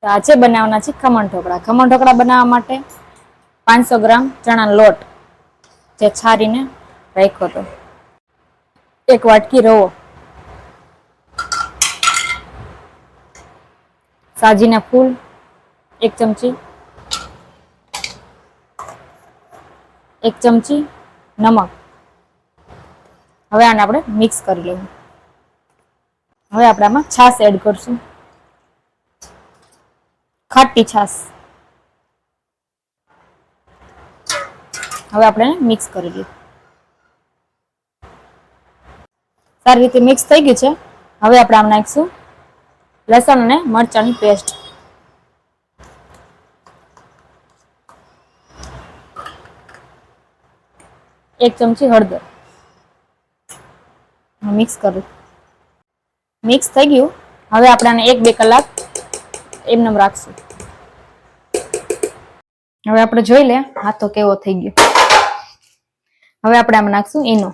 તો આજે બનાવવાના છે ખમણ ઢોકળા. ખમણ ઢોકળા બનાવવા માટે 500 ગ્રામ ચણાનો લોટ જે છારીને રાખ્યો હતો, 1 વાટકી રવો, સાજીના ફૂલ 1 ચમચી, 1 ચમચી નમક. હવે આને આપણે મિક્સ કરી લેવું. હવે આપણે આમાં છાશ એડ કરશું, ખાટી છાશ. હવે આપણે મિક્સ કરી લઈએ. સારી રીતે મિક્સ થઈ ગયું છે. હવે આપણે આમાં નાખીશું લસણ અને મરચાંની પેસ્ટ, 1 ચમચી હળદર. મિક્સ કરી, મિક્સ થઈ ગયું. હવે આપણે આને 1-2 કલાક એમનેમ રાખશું. હવે આપણે જોઈ લે હાથો કેવો થઈ ગયો. હવે આપણે આમાં નાખશું ઈનો.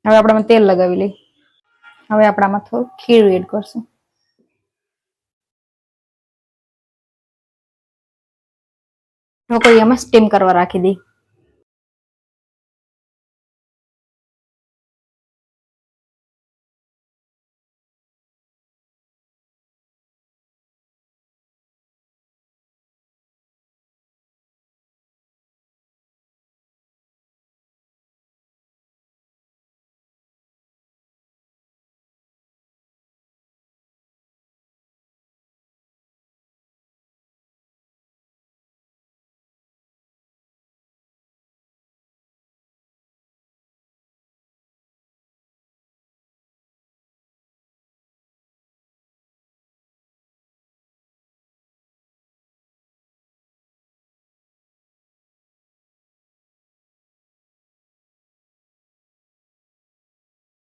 હવે આપણે આમાં તેલ લગાવી લઈએ. હવે આપણે આમાં થોડું ખીરું એડ કરશું. ઢોકળી આમાં સ્ટીમ કરવા રાખી દઈ.